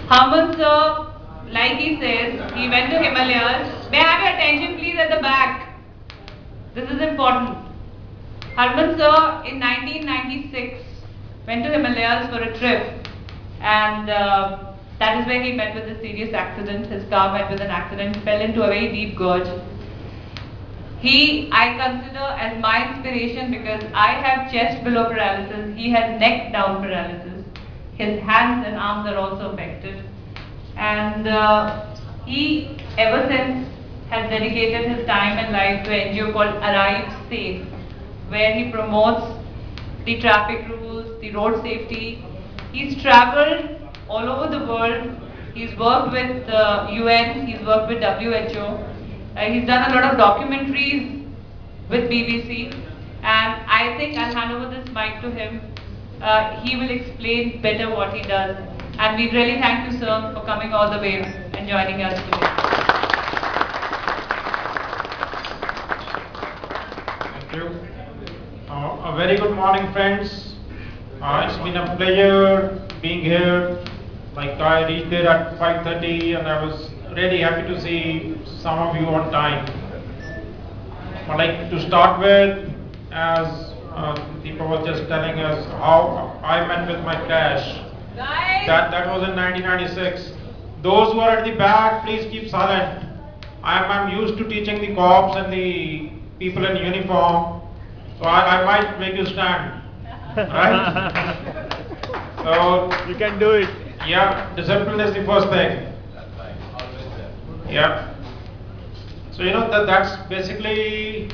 Harman sir, like he says, he went to Himalayas. May I have your attention please at the back? This is important. Harman sir in 1996 went to Himalayas for a trip, and that is where he met with a serious accident. His car met with an accident, fell into a very deep gorge. He, I consider as my inspiration because I have chest below paralysis, he has neck down paralysis. His hands and arms are also affected. And he, ever since, has dedicated his time and life to an NGO called Arrive Safe, where he promotes the traffic rules, the road safety. He's traveled all over the world. He's worked with UN, he's worked with WHO. He's done a lot of documentaries with BBC, and I think I'll hand over this mic to him. He will explain better what he does. And we really thank you, sir, for coming all the way and joining us today. Thank you. A very good morning, friends. It's been a pleasure being here. Like I reached there at 5:30, and I was really happy to see some of you on time. But like to start with, as Deepa was just telling us how I met with my crash. That was in 1996. Those who are at the back, please keep silent. I'm used to teaching the cops and the people in uniform, so I might make you stand. Right? So You can do it. yeah, discipline is the first thing. Yeah. So that's basically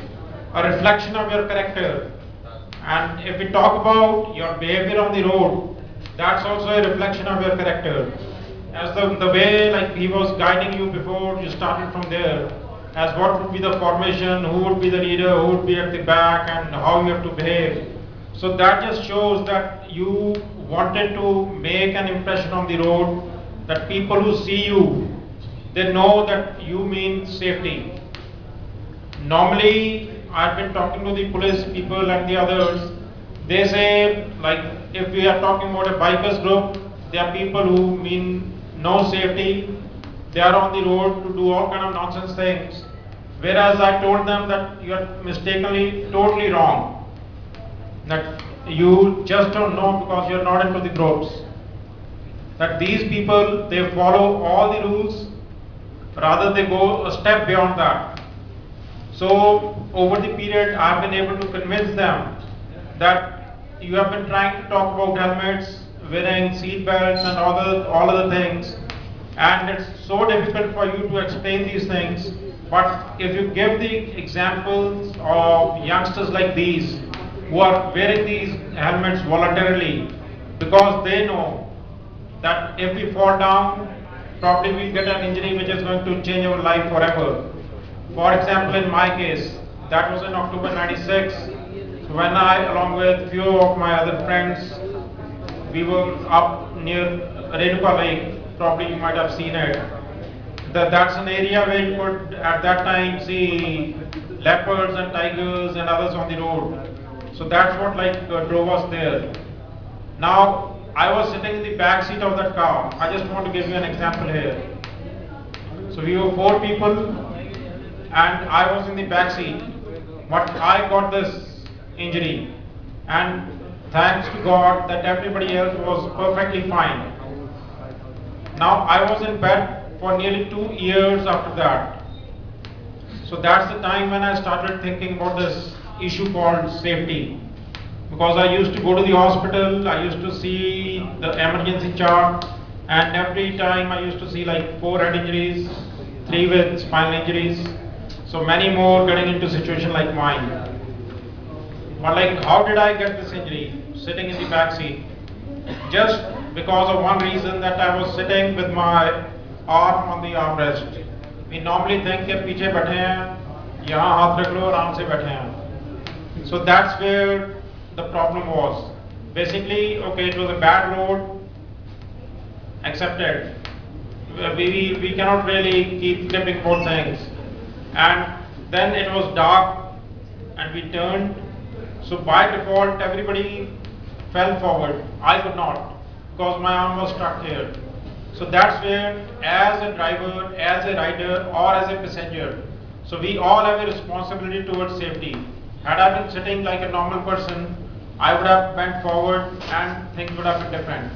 a reflection of your character. And if we talk about your behavior on the road, that's also a reflection of your character. As the way like he was guiding you before you started from there, as what would be the formation, who would be the leader, who would be at the back, and how you have to behave. So that just shows that you wanted to make an impression on the road, that people who see you, they know that you mean safety. Normally, I've been talking to the police people and the others. They say, like, if we are talking about a bikers group, there are people who mean no safety. They are on the road to do all kind of nonsense things. Whereas I told them that you are mistakenly totally wrong. That you just don't know because you're not into the groups. That these people, they follow all the rules, rather they go a step beyond that. So over the period, I've been able to convince them that you have been trying to talk about helmets, wearing seat belts and all other things, and it's so difficult for you to explain these things. But if you give the examples of youngsters like these, who are wearing these helmets voluntarily, because they know that if we fall down, probably we'll get an injury which is going to change our life forever. For example, in my case, that was in October 96, when I, along with few of my other friends, we were up near Renuka Lake. Probably you might have seen it. That's an area where you could at that time see leopards and tigers and others on the road. So that's what drove us there. Now I was sitting in the back seat of that car. I just want to give you an example here. So we were 4 people, and I was in the back seat, but I got this injury, and thanks to God that everybody else was perfectly fine. Now I was in bed for nearly 2 years after that. So that's the time when I started thinking about this issue called safety. Because I used to go to the hospital, I used to see the emergency chart, and every time I used to see like 4 head injuries, 3 with spinal injuries, so many more getting into situation like mine. But like, how did I get this injury? Sitting in the back seat. Just because of one reason, that I was sitting with my arm on the armrest. We normally think कि पीछे बैठे हैं, यहाँ हाथ रख लो आराम से बैठे हैं. So that's where the problem was. Basically, okay, it was a bad road, accepted. We cannot really keep flipping both things. And then it was dark, and we turned. So by default, everybody fell forward. I could not, because my arm was stuck here. So that's where, as a driver, as a rider, or as a passenger, so we all have a responsibility towards safety. Had I been sitting like a normal person, I would have bent forward and things would have been different.